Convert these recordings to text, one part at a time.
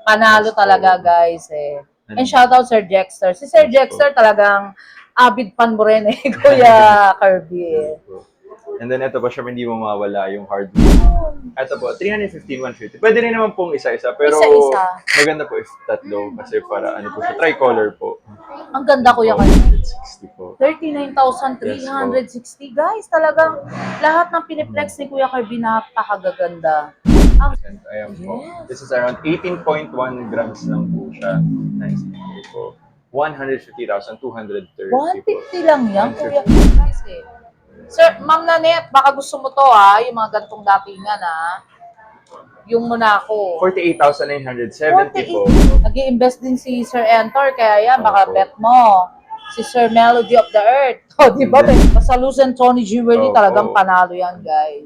Panalo talaga, guys, eh. And shoutout Sir Jexter. Si Sir Jexter talagang avid fan mo rin, eh, Kuya Kirby, eh. And then ito po, syempre hindi mo mawala yung hardware. Ito po, 315, 150. Pwede rin naman pong isa-isa, pero Isa-isa. maganda po if tatlo kasi para ano po siya, tricolor po. Ang ganda, Kuya Kirby. 160 po. 39,360, guys. Talagang lahat ng piniplex ni Kuya Kirby napakagaganda. And ayan po. This is around 18.1 grams lang po siya. Nice po. 150,230 po. 150 lang yan, 150. Kuya. Guys, eh. Sir, Ma'am Nanette, baka gusto mo to, yung mga gantong datingan, Yung Monaco. 48,970 po. Nag-i-invest din si Sir Enter, kaya yan, baka Opo. bet mo. Si Sir Melody of the Earth. O, di ba? Sa Lucent Tony Jewelry, Opo. talagang panalo yan, guys.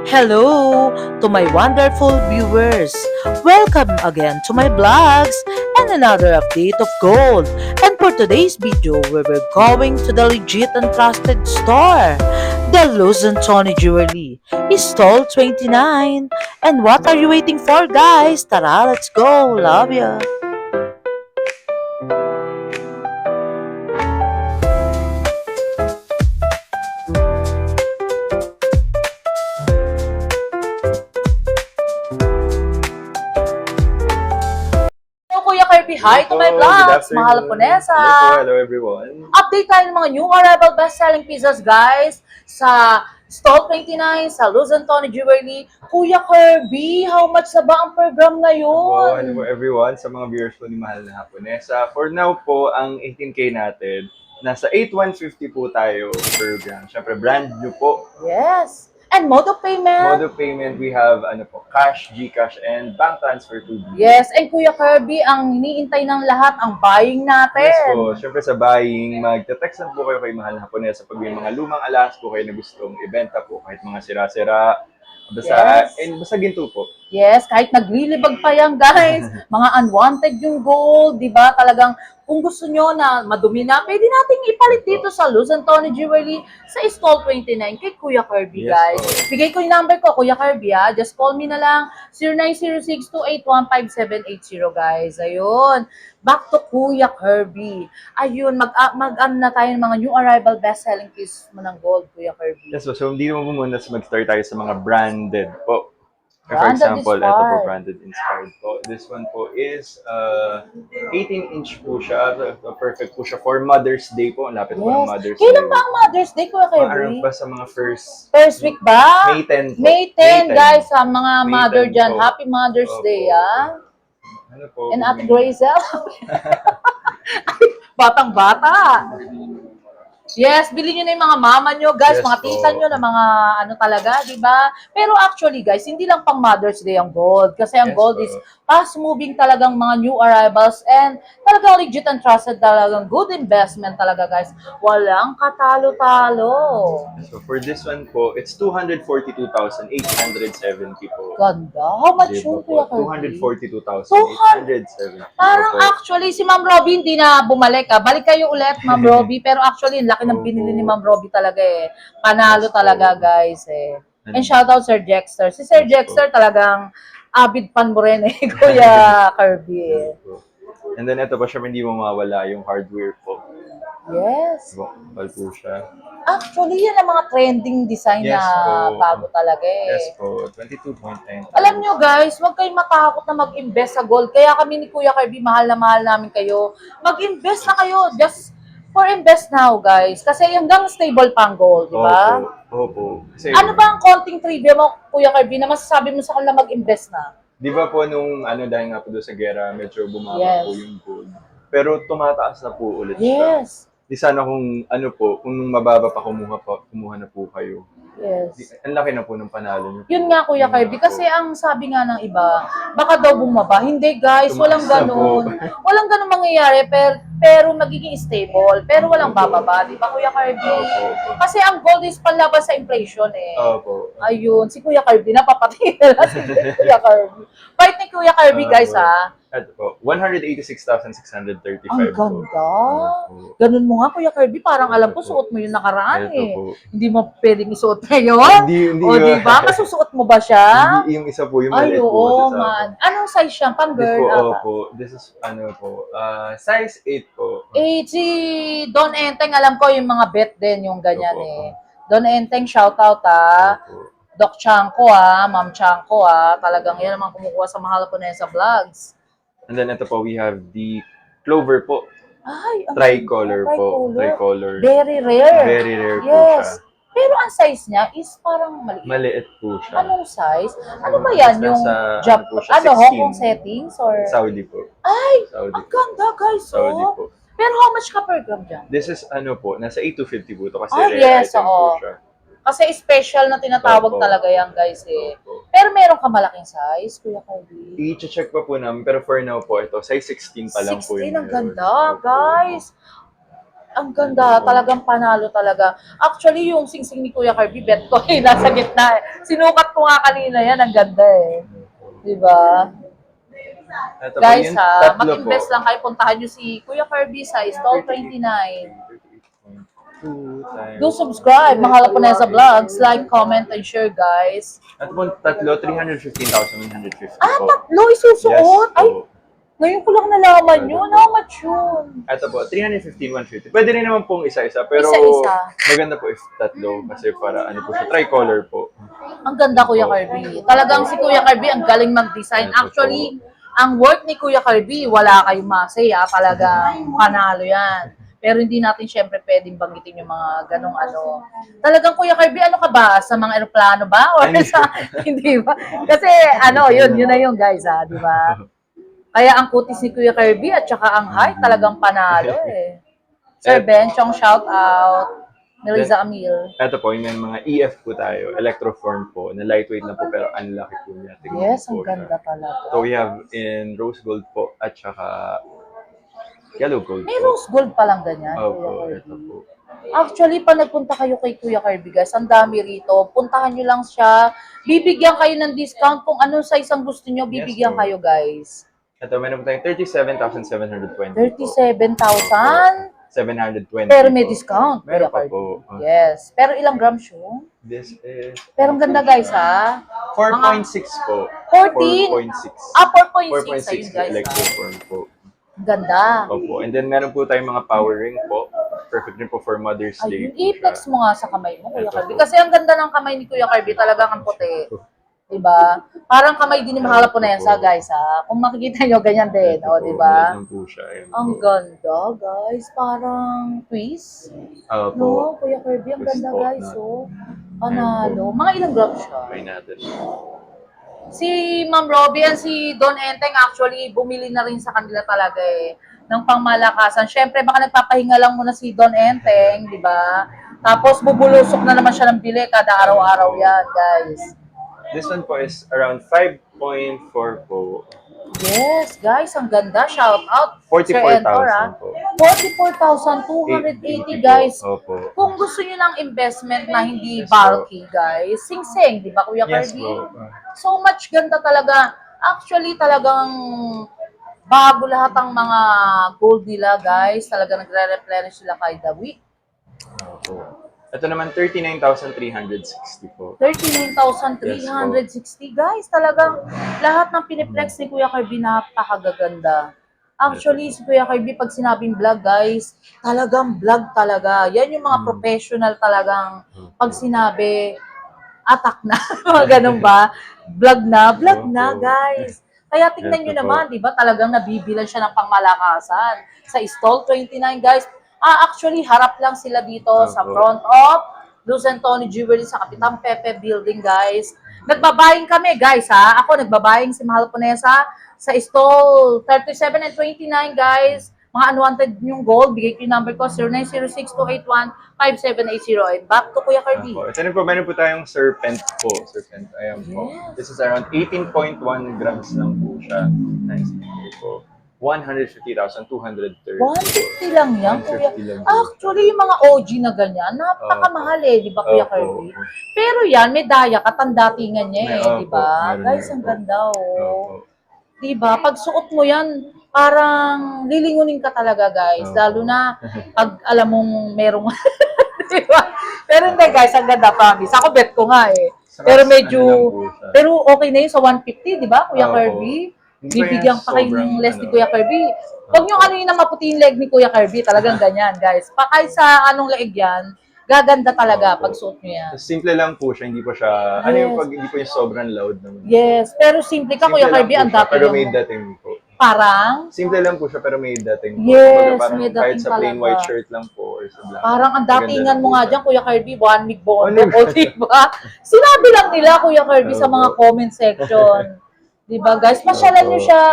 Hello to my wonderful viewers. Welcome again to my vlogs and another update of gold. And for today's video, we were going to the legit and trusted store, the Luzon Tony Jewelry. It's stall 29. And what are you waiting for, guys? Tara, let's go. Love ya. Kuya Kirby, hi to my vlogs, mahal po Nessa. Hello everyone. Update tayo ng mga new arrival best-selling pieces, guys, sa Stall 29, sa Luzon Tony Jewelry. Kuya Kirby, how much na ba ang program ngayon? Hello po everyone sa mga viewers po ni Mahal na Haponesa. For now po, ang 18K natin, nasa 8,150 po tayo per gram. Siyempre, brand new po. Yes. And mode of payment? Mode of payment, we have cash, GCash, and bank transfer to BDO. Yes. And Kuya Kirby, ang iniintay ng lahat, ang buying natin. Yes po. Siyempre sa buying, magte-text lang po kayo kay Mahal na Haponesa pag may mga lumang alas po kayo na gustong ibenta po, kahit mga sira-sira, basta, Yes. and basta ginto po. Yes, kahit naglilibag pa yan, guys. Mga unwanted yung gold, di ba? Talagang kung gusto nyo na madumi na, pwede nating ipalit dito sa Luzon Tony Jewelry sa Stall 29 kay Kuya Kirby, Yes, guys. po. Bigay ko yung number ko, Kuya Kirby, Just call me na lang, 0906-281-5780, guys. Ayun. Back to Kuya Kirby. Ayun, mag-ano na tayo ng mga new arrival best-selling pieces mo ng gold, Kuya Kirby. Yes po. So, hindi mo muna mag-start tayo sa mga branded po. For Branded example, ito po, inspired. branded inspired po. This one po is 18-inch po siya. Perfect po siya for Mother's Day po. Ang lapit po ng Yes. Mother's Kailan Day. ba ang Mother's Day, Kuya Around Kirby? pa sa mga first First week ba? May 10 po. May 10, guys, sa mga May mother 10 dyan. po. Happy Mother's Opo. Day, Ano po? And Ate Grazel. Batang-bata. Yes, bilhin nyo na yung mga mama nyo, guys, Yes mga po. tita nyo na mga ano talaga, di ba? Pero actually, guys, hindi lang pang Mother's Day ang gold. Kasi ang Yes gold po. is fast-moving talagang mga new arrivals and talagang legit and trusted talagang good investment talaga, guys. Walang katalo-talo. So, for this one po, it's 242,870 po. Ganda. How much Diba yun, po? Kuya Kirby? 242,870. Parang actually, si Ma'am Robby hindi na bumalik. Balik kayo ulit, Ma'am Robby. Pero actually, ang laki ng binili ni Ma'am Robby talaga eh. Panalo talaga, guys eh. And shoutout Sir Jexter. Si Sir Jexter talagang avid fan mo rin eh, Kuya Kirby eh. And then ito po, syempre hindi mo mawala yung hardware po. Yes. Bukal po siya. Actually, yan ang mga trending design Yes na po. bago talaga eh. Yes po, 22.9. Alam nyo guys, huwag kayong matakot na mag-invest sa gold. Kaya kami ni Kuya Kirby, mahal na mahal namin kayo. Mag-invest na kayo. Just for invest now, guys. Kasi hanggang stable pang gold, di ba? Opo. Kasi, Ano ba ang konting trivia mo, Kuya Kirby, na masasabi mo sa kanila mag-invest na? di ba po nung dahil nga po doon sa gera, medyo bumaba Yes. po yung gold. Pero tumataas na po ulit siya. Yes. Di sana kung kung mababa pa kumuha na po kayo. Yes. Ang laki na po ng panalo niyo. Yun nga, Kuya Kirby, kasi ang sabi nga ng iba, baka daw bumaba. Hindi, guys, walang Tumaas na ganun. po. Walang ganun mangyayari, pero magiging stable. Pero walang bababa, di ba, Kuya Kirby? Opo. Kasi ang gold is panlaban sa inflation eh. Opo. Ayun, si Kuya Kirby, napapatay na si Kuya Kirby. Bait ni Kuya Kirby, guys, ha? Ito po, 186,635 Ang po. ganda. Opo. Ganun mo nga, Kuya Kirby, parang alam ko, suot mo yung nakaraan, Ito eh. po. Hindi mo pwedeng isuot ngayon. Hindi. O, di ba? Masusuot mo ba siya? Hindi, yung isa po, yung Ay, maliit po. oo, sa man. Anong size siya? Pang This girl po, ata? opo. This is, size 8 po. Eh, si Don Enteng, alam ko yung mga bet din, yung ganyan Opo. eh. Don Enteng, shoutout ha. Opo. Doc Chanko ha, Ma'am Chanko ha. Talagang yan naman kumukuha sa Mahal po na sa vlogs. And then ito po, we have the Clover po. Ay, ang Tricolor ganda, po. Tricolor. Very rare. Very rare po Yes. siya. Pero ang size niya is parang maliit. Maliit po siya. Anong size? Ano ba yan? Yung Nasa, job, ano po siya, Hong 16. Kong settings or? Saudi po. Ay, Saudi ang po. ganda guys. Saudi Oh. po. Pero how much ka per gram dyan? This is nasa 8250 po ito kasi Ah, rare yes, item po oo. siya. Kasi special na tinatawag Opo. talaga yan guys eh. Opo. Pero meron ka malaking size, Kuya Kirby? I-check pa po namin, pero for now po, ito, size 16 pa lang po 16, yun. ang ganda, guys. Ang ganda, talagang panalo talaga. Actually, yung singsing ni Kuya Kirby, bet ko, nasa gitna eh. Sinukat ko nga kanina yan, ang ganda eh. Diba? Ito po, Guys yung ha, tatlo mag-invest po. lang kayo, puntahan nyo si Kuya Kirby sa stall 29. 2 times. Do subscribe, Mahal po na sa vlogs, like, comment, and share guys. At po, tatlo, 315,150 Ah, po. tatlo isusuot? Yes Ay, po. ngayon ko lang nalaman yun. How much yun? Ito po, 315,150. Pwede rin naman pong isa-isa, pero Isa-isa. maganda po if tatlo kasi para ano po siya, tricolor po. Ang ganda, Kuya Kirby. Talagang si Kuya Kirby, ang galing mag-design. Actually, ang work ni Kuya Kirby, wala kayong masay, talagang panalo yan. Pero hindi natin syempre pwedeng banggitin yung mga ganong ano. Talagang Kuya Kirby, ano ka ba? Sa mga eroplano ba? Or sa, hindi ba? Kasi ano, yun na yun guys, di ba? Kaya ang kutis ni Kuya Kirby at saka ang height, talagang panalo eh. Sir Benchong, shout out. Melissa Amil. Ito po, yung mga EF po tayo, electroform po, na lightweight na po pero ang laki po niya. Tingnan Yes, ang po ganda siya. talaga. So we have in rose gold po at saka yellow gold May po. rose gold pa lang ganyan, Kuya Opo, ito Kirby. po. Actually, pag nagpunta kayo kay Kuya Kirby, guys, ang dami rito. Puntahan nyo lang siya. Bibigyan kayo ng discount kung ano sa isang gusto nyo, bibigyan Yes, po. kayo, guys. Ito, meron po tayong 37,720 po. 37,000, 720 pero may po. discount, Meron Kuya pa Kirby. po. Yes. Pero ilang grams yun? This is... Pero ang ganda, guys, ha? 4.6 po. 14? 4.6. 4.6 ayun, 4.6 guys, ha? electroform po. Ang ganda. Opo. And then meron po tayong mga power ring po. Perfect din po for Mother's Ayun, Day po i-flex siya. mo nga sa kamay mo, Kuya Ito Kirby. po. Kasi ang ganda ng kamay ni Kuya Kirby, talagang ang puti. Diba? Parang kamay din ni Mahala po na yan sa guys, ha? Kung makikita nyo, ganyan din. Ito O, po, diba? ganyan po siya. Ayan Ang po. ganda, guys. Parang twist. Opo. No, Kuya Kirby, ang Twist ganda, po guys. na- Oh. Panalo. Mga ilang grams siya? Try natin. Si Ma'am Robbie and si Don Enteng actually bumili na rin sa kanila talaga eh ng pangmalakasan. Syempre baka nagpapahinga lang muna si Don Enteng, di ba? Tapos bubulusok na naman siya ng bili kada araw-araw yan, guys. This one po is around 5.4 po. Yes, guys, ang ganda. Shout out. Sir 44,000 Entor, ha? po. 44,280, guys. Opo. Kung gusto niyo ng investment na hindi Yes, bulky, guys, sing-sing, di ba, Kuya Yes Kirby? po. So much ganda talaga. Actually, talagang bago lahat ang mga gold nila, guys. Talaga nagre-replenish sila kay the week. Opo. Ito naman 39,360 po. 39,360, guys. Talagang lahat ng piniplex ni Kuya Kirby napakagaganda. Actually, si Kuya Kirby, pag sinabing vlog, guys, talagang vlog talaga. Yan yung mga professional talagang pag sinabi, atak na. Mga ganun ba? Vlog na, guys. Kaya tingnan nyo Ito po. naman, di ba, talagang nabibilan siya ng pangmalakasan. Sa stall 29, guys. Actually, harap lang sila dito sa Opo. front of Luz and Tony Jewelry sa Kapitang Pepe Building, guys. Nagbabaying kami, guys, ha? Ako, nagbabaying si Mahal Ponesa sa stall 37 and 29, guys. Mga unwanted yung gold, bigay ko yung number ko, 0906-281-5780. Back to Kuya Kirby. Opo. Ito rin po, meron po tayong serpent po. Serpent, ayan po. Yes. This is around 18.1 grams lang po siya. Nice po. 150,230. 150 lang yan, kuya. 150 lang po. Actually, yung mga OG na ganyan, napakamahal eh, di ba, Kuya Opo. Kirby? Pero yan, may daya ka, tandatingan niya eh, Opo, di ba? meron Guys, yan ang po. ganda oh. Opo. Di ba? Pag suot mo yan, parang lilingunin ka talaga, guys. Opo. Lalo na pag alam mong merong... di ba? Pero hindi, guys, ang ganda, promise. Ako bet ko nga eh. Saka, Pero medyo... ano lang po siya. Pero okay na yun sa 150, di ba, Kuya Opo. Kirby? Hindi pa Bibigyan yan pa kayo sobrang, ng less ni ano. Kuya Kirby. Huwag nyo ano yun na maputi yung leg ni Kuya Kirby. Talagang ganyan, guys. Pa kahit sa anong leeg yan, gaganda talaga Opo. pag suot nyo yan. Simple lang po siya, hindi po siya, ano yung Yes. pag hindi po yung sobrang loud naman. Yes. Pero simple ka, Simple Kuya lang Kirby, po ang siya, dati pero may yung dating po. parang, Simple lang po siya, pero may dating po. Yes, Kumbaga parang may dating kahit sa plain talaga. white shirt lang po or sa black. parang ang Maganda datingan na mo po nga siya. dyan, Kuya Kirby, one week bondo. One week. O, diba? Sinabi lang nila, Kuya Kirby, sa mga Opo. comment section. Diba, guys? Pasyalan nyo Opo. siya.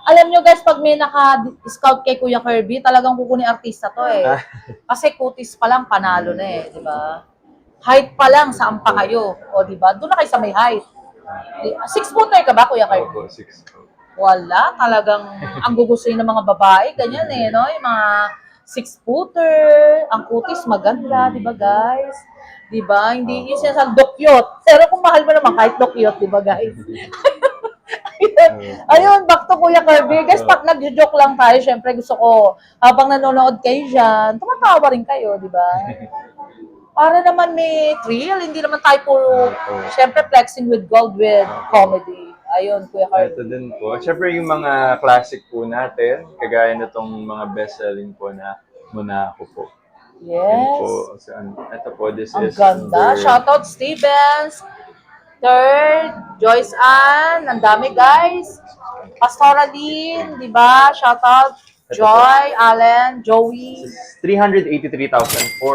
Alam nyo, guys, pag may naka-scout kay Kuya Kirby, talagang kukunin artista to eh. Kasi kutis pa lang, panalo na eh, di ba? Height pa lang, saan pa kayo? O, di ba? Doon na kayo sa may height. 6-footer ka ba, Kuya Kirby? Opo, 6 po. Wala, talagang ang gugustuhin ng mga babae, ganyan eh, no? Yung mga 6-footer, ang kutis maganda, di ba, guys? Di ba? Hindi yung sinasabi, dokyot. Pero kung mahal mo naman, kahit dokyot, di ba, guys? Ayun, back to Kuya Kirby. Guys, pag nag-joke lang tayo, syempre gusto ko, habang nanonood kayo dyan, tumatawa rin kayo, di ba? Para naman may thrill, hindi naman tayo puro, syempre flexing with gold with comedy. Ayun, Kuya Ito Kirby. din po. Siyempre yung mga classic po natin, kagaya na itong mga best-selling po na Monaco po. Yan Yes. po. So, ito po, this Ang is ganda. under- Shoutout Stevens. Third, Joyce Ann. Ang dami, guys. Pastoraline, di ba? Shoutout Joy, Allen, Joey. This is 383,460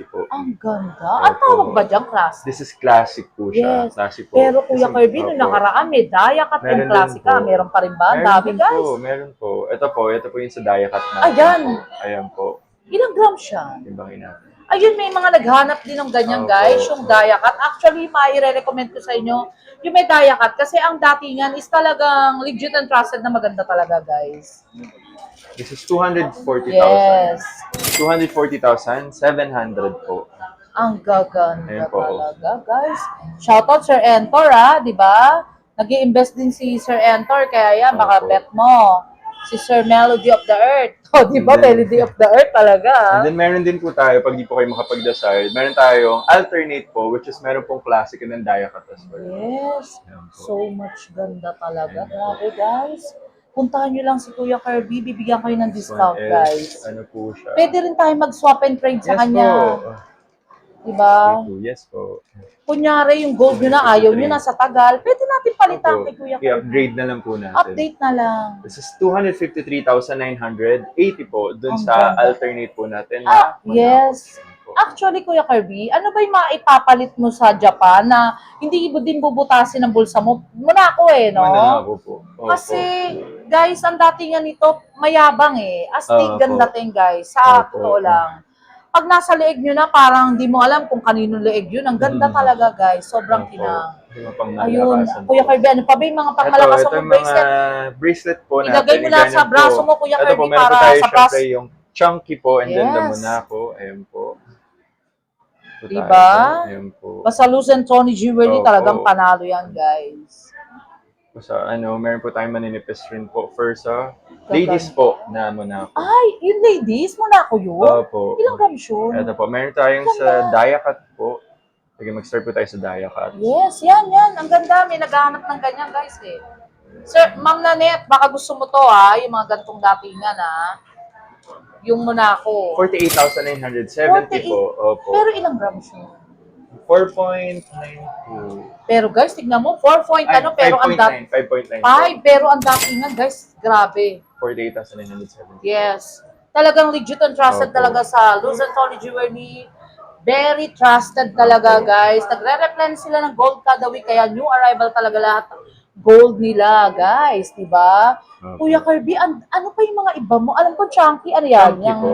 po. Ang ganda. Ang tawag ba dyan, class? This is classic po siya. Yes. Classic po. Pero Kuya Kasi- Kirby, nung Opo. nakaraan, may Dayakat Meron and din Classica. po. Meron pa rin ba? Ang Meron dami, din guys. po, meron po. Ito po yung sa Dayakat natin. Ayan. Po. Ayan po. Ilang grams siya? Timbangin natin. Ayun, may mga naghanap din ng ganyan, Opo. guys. Yung Dayakat. Actually, mai-recommend ko sa inyo yung may Dayakat. Kasi ang datingan is talagang legit and trusted na maganda talaga, guys. This is 240,000. Yes. 240,700 po. Ang gaganda Ayun po. talaga, guys. Shoutout Sir Entor, di ba? Nag-i-invest din si Sir Entor, kaya yan, baka Opo. bet mo. Si Sir Melody of the Earth. O, di ba? And then- Melody of the Earth talaga. And then meron din po tayo, pag di po kayo makapag-decide, meron tayong alternate po, which is meron pong classic and then Dayakat as well. Yes. Ayan po. So much ganda talaga. Grabe, guys. Puntahan nyo lang si Kuya Kirby. Bibigyan kayo ng This discount, one is, guys. ano po siya? Pwede rin tayo mag-swap and trade sa Yes kanya. po. Diba? Yes po. Kunyari, yung gold nyo na ayaw nyo na sa tagal, pwede natin palitan kay Kuya Kirby. I-upgrade na lang po natin. Update na lang. This is 253,980 po dun Ang sa ganda. alternate po natin Ah, na Monaco. yes. Po. Actually, Kuya Kirby, ano ba yung maipapalit mo sa Japan na hindi mo din bubutasin ng bulsa mo? Monaco eh, no? Monaco po. Opo. Kasi, guys, ang datingan nito, mayabang eh. Astig Opo. ganda dating, guys. Sa Opo. totoo lang. Pag nasa leeg nyo na, parang di mo alam kung kaninong leeg yun. Ang ganda talaga, guys. Sobrang Opo. kinang. Yung pang Ayun, malakasan Kuya po. Kirby, ano pa ba yung mga Ito pangmalakas yung mo mga bracelet? bracelet po natin. Ilagay mo lang ganyan sa braso po. mo, Kuya Ito Kirby, po, meron para po tayo sa braso. syempre yung chunky po and then the Yes. Monaco. Ayan po. Ito tayo. Diba? Ayan po. Basta Luz and Tony Jewelry, Opo. talagang panalo yan, guys. Sa meron po tayong maninipis rin po. First, ladies po na Monaco. Ay, yung ladies, Monaco yun? Opo. Ilang grams yun? Ito po, meron tayong sa Dayakat po. Sige, mag-start po tayo sa Dayakat. Yes, yan. Ang ganda. May naghahanap ng ganyan, guys, eh. Sir, Ma'am Nanette, baka gusto mo to, yung mga gantong datingan, Yung Monaco. 48,970 po. Opo. Pero ilang grams yun? 4.92. Pero guys, tignan mo, 4 point Ay, ano, pero ang dati. 5.9. 5, pero ang datingan, guys, grabe. 48,970. Yes. Talagang legit and trusted Opo. talaga sa Luz and Tony Jewelry. Very trusted talaga, guys. Nagre-replenish sila ng gold kada week, kaya new arrival talaga lahat gold nila, guys, di ba? Opo. Kuya Kirby, ano pa yung mga iba mo? Alam ko, chunky, ano yan? Chunky po.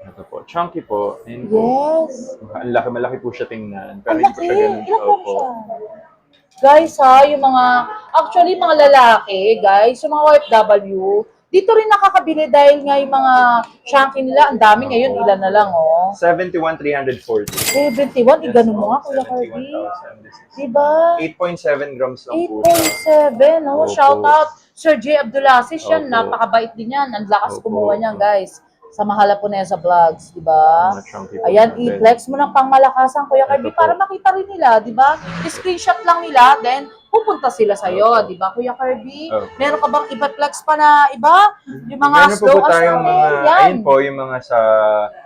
Ito po. Chunky po. Ayun po. Yes. Ang malaki po siya tingnan. Pero Ang hindi po laki. siya ganun. Ilang grams Opo. siya? Guys ha, yung mga, actually mga lalaki, guys, yung mga OFW, dito rin nakakabili dahil nga yung mga shanky nila, ang dami ngayon, ilan na lang, oh. 71,340. 71, ganun mo nga, Kuya Kirby. 71,000. This is Diba? 8.7 grams lang po siya. 8.7, oh, Opo. shout out. Sir J. Abdulaziz yan, Opo. napakabait din yan. Ang lakas Opo. kumuha niyan, guys. Sa Mahala po na yan sa vlogs, di ba? Mga chunky po Ayan, natin. i-flex mo ng pangmalakasan, Kuya Kirby, Ito po. para makita rin nila, di ba? I-screenshot lang nila, then pupunta sila sa'yo, di ba, Kuya Kirby? Opo. Meron ka bang iba-flex pa na iba? Yung mga Meron po slow po tayong as mga, yan. ayun po, yung mga sa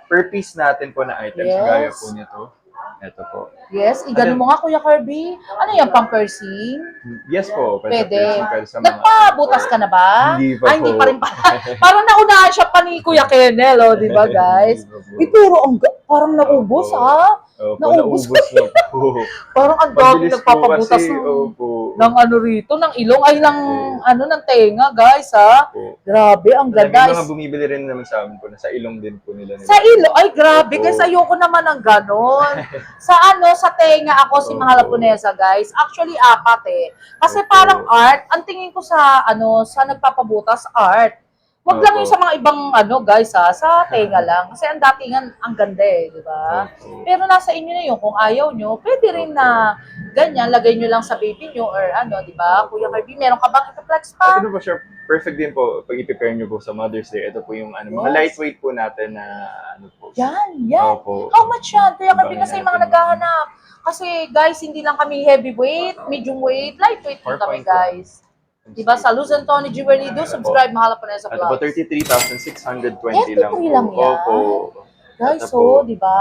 per piece natin po na items. Yes. Gaya po nito. Ito po. Yes, igano mo nga, Kuya Kirby. Ano yan, pang-piercing? Yes po. Pwede. Pwede sa mga... Nagpabutas ka na ba? Hindi pa Ay, hindi po. pa rin pala. Parang naunahan siya pa ni Kuya Kennel, oh, di ba, guys? Hindi pa po. Ituro, parang naubos, Opo. ha? Opo, Naubos na po. Parang ang dami Mabilis po nagpapabutas kasi, ng, opo. ng ano rito, ng ilong, ay ng, Opo. ano, ng tenga, guys, ha? Opo. Grabe, ang May ganda. mga bumibili rin naman sa amin po na sa ilong din po nila. Sa ilong, ay grabe, Opo. guys, ayoko naman ng ganon. Sa ano, sa tenga ako, si Opo. Mahalapunesa, guys. Actually, apat eh. Kasi Opo. parang art, ang tingin ko sa, ano, sa nagpapabutas, art. Wag lang Opo. yung sa mga ibang, ano, guys, ha, sa tenga lang. Kasi ang datingan, ang ganda eh, di ba? Opo. Pero nasa inyo na yun, kung ayaw nyo, pwede rin na ganyan, lagay nyo lang sa baby nyo or ano, di ba? Opo. Kuya Kirby, meron ka bang ito-flex Ito pa? na po siya, perfect din po pag i-prepare nyo po sa Mother's Day. Ito po yung ano, mga Yes. lightweight po natin na ano po. Yan, yan. Opo. How much yan? Kuya Kirby, Iba kasi yan yung mga natin. naghahanap. Kasi guys, hindi lang kami heavyweight, medium weight, lightweight din kami 4.1. guys. Diba? Sa Luzon, Tony Jewelry, do subscribe, mahal po na sa Ito po, vlog. 33,620 lang 33 lang po. yan. Opo. Guys, Ito so, po. di ba?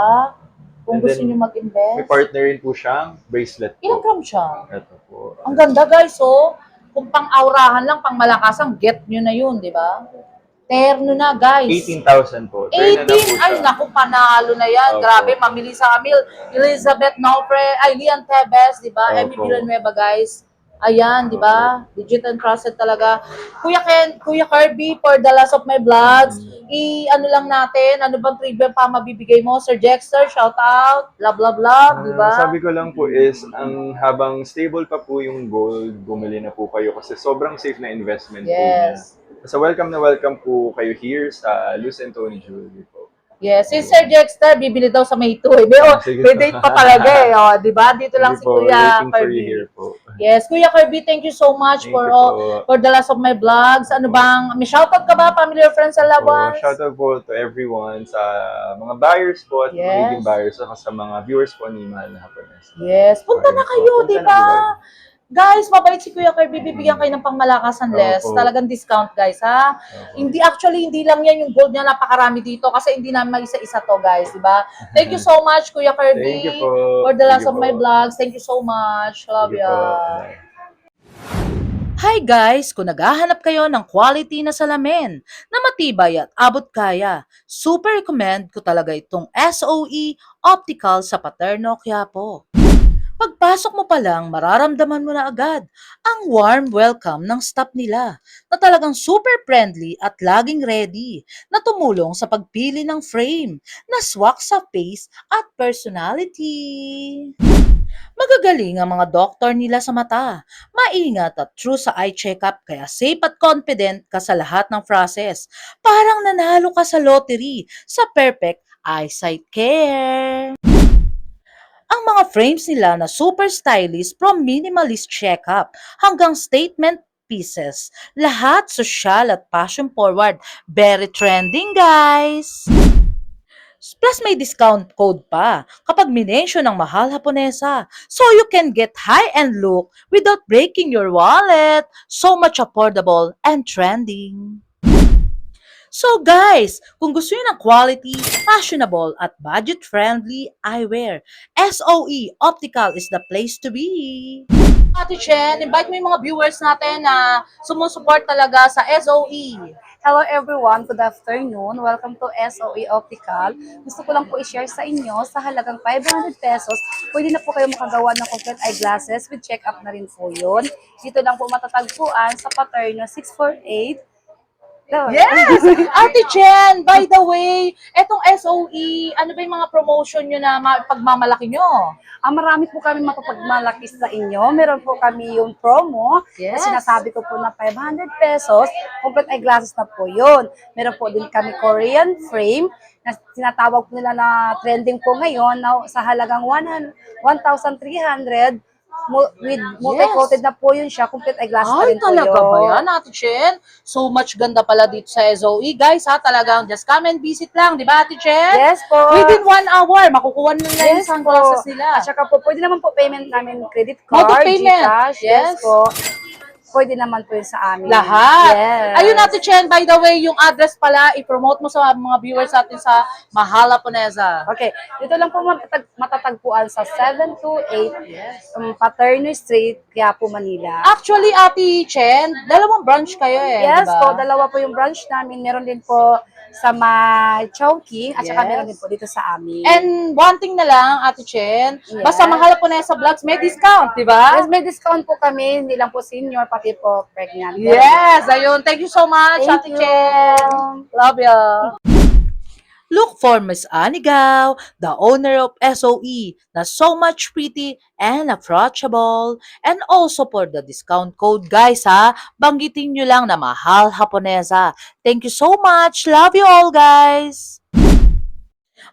Kung And gusto then, nyo May mag-invest, partner rin po siyang bracelet ilang po. gram siya? Ito po. Ang ganda guys, so, kung pang-aurahan lang, pang-malakasan, get nyo na yun, di ba? Terno na guys. 18,000 po. Turn na 18, na po siya. ay naku, panalo na yan. Opo. Grabe, mamili sa Camille, Elizabeth Naupre, ay Lian Tebes, di ba? Opo. Emmy Villanueva, guys. Ayan, di ba? Legit and trusted talaga. Kuya Ken, Kuya Kirby, for the last of my vlogs, ano lang natin, ano bang trivia pa mabibigay mo? Sir Jexter, shout out, love, love, love, di ba? Sabi ko lang po is, ang habang stable pa po yung gold, bumili na po kayo kasi sobrang safe na investment po niya. Yes. So welcome na welcome po kayo here sa Luz and Tony Jewelry po. Yes, si Sir Jexter, bibili daw sa May 2. Eh. Sige May po. date pa talaga eh. O, di ba? Dito lang Sige si po, Kuya waiting for you Kirby. here po. Yes, Kuya Kirby, thank you so much Thank for you all, po. for the last of my vlogs. Ano bang, may shoutout ka ba, family or friends and loved ones? Shout out po to everyone sa mga buyers po at Yes. magiging buyers at sa mga viewers po ni Mahal na Happiness. Yes, punta na kayo, Punta di na ba? po kayo. Guys, mabait si Kuya Kirby, bibigyan kayo ng pangmalakasan less. Opo. Talagang discount, guys, ha? Hindi, actually, hindi lang yan yung gold niya, napakarami dito kasi hindi naman maisa-isa to, guys, di ba? Thank you so much, Kuya Kirby, Thank you po. for the last Thank of you my po. vlogs. Thank you so much. Love Sige po. ya. Hi guys! Kung naghahanap kayo ng quality na salamin na matibay at abot kaya, super recommend ko talaga itong SOE Optical sa Paterno, Quiapo. Pagpasok mo pa lang, mararamdaman mo na agad ang warm welcome ng staff nila na talagang super friendly at laging ready na tumulong sa pagpili ng frame na swak sa face at personality. Magagaling ang mga doktor nila sa mata, maingat at true sa eye checkup kaya safe at confident ka sa lahat ng process. Parang nanalo ka sa lottery sa perfect eyesight care. Ang mga frames nila na super stylish from minimalist checkup hanggang statement pieces. Lahat social at fashion forward. Very trending, guys! Plus may discount code pa kapag minensyon ng Mahal Haponesa. So you can get high-end look without breaking your wallet. So much affordable and trending. So guys, kung gusto niyo ng quality, fashionable at budget-friendly eyewear, SOE Optical is the place to be. Ate Chen, invite mo yung mga viewers natin na sumusuport talaga sa SOE. Hello everyone, good afternoon. Welcome to SOE Optical. Gusto ko lang po i-share sa inyo sa halagang 500 pesos. Pwede na po kayo makagawa ng complete eyeglasses with check-up na rin po yun. Dito lang po matatagpuan sa Paterno 648 Yes! Ate Chen, by the way, etong SOE, ano ba yung mga promotion nyo na pagmamalaki nyo? Marami po kami mapapagmalaki sa inyo. Meron po kami yung promo Yes. na sinasabi ko po na 500 pesos. Complete eyeglasses na po yun. Meron po din kami Korean frame na tinatawag po nila na trending po ngayon na sa halagang 1,300 with multi-coated na po yun siya. Complete eyeglasses na Ay, rin po talaga yun. ba yan, Ate Chen? So much ganda pala dito sa SOE. Guys, ha, talagang just come and visit lang, di ba, Ate Chen? Yes po. Within 1 hour, makukuha na yung Yes sunglasses po. nila. At saka po, pwede naman po payment namin credit Mode of card, payment. GCash. Yes. Yes po. Pwede naman po yun sa amin. Lahat. Yes. Ayun, Ate Chen, by the way, yung address pala, i-promote mo sa mga viewers natin sa Mahala Poneza. Okay. Dito lang po matatagpuan sa 728 Paterno Street, Quiapo, Manila. Actually, Ate Chen, dalawang branch kayo Yes diba? po, dalawa po yung branch namin. Meron din po sa Chowking at saka Yes. meron din po dito sa amin. And one thing na lang, Ate Chen, Yes. basta Mahala Poneza Vlogs, may discount, di ba? Yes, may discount po kami. Hindi lang po senior, pati po pregnant. Yes, ayun. Thank you so much, Thank Ate you. Chen. Love ya. Look for Miss Anigaw, the owner of SOE, na so much pretty and approachable. And also for the discount code, guys, ha? Banggitin nyo lang na Mahal Haponesa. Thank you so much. Love you all, guys.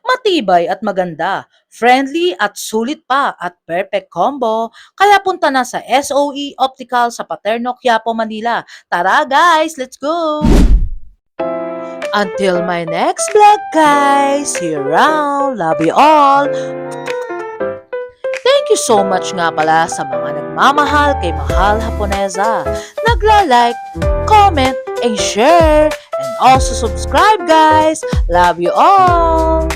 Matibay at maganda, friendly at sulit pa at perfect combo. Kaya punta na sa SOE Optical sa Paterno, Quiapo, Manila. Tara, guys, let's go! Until my next vlog, guys. See you around. Love you all. Thank you so much nga pala sa mga nagmamahal kay Mahal Haponesa. Nagla-like, comment, and share. And also subscribe, guys. Love you all.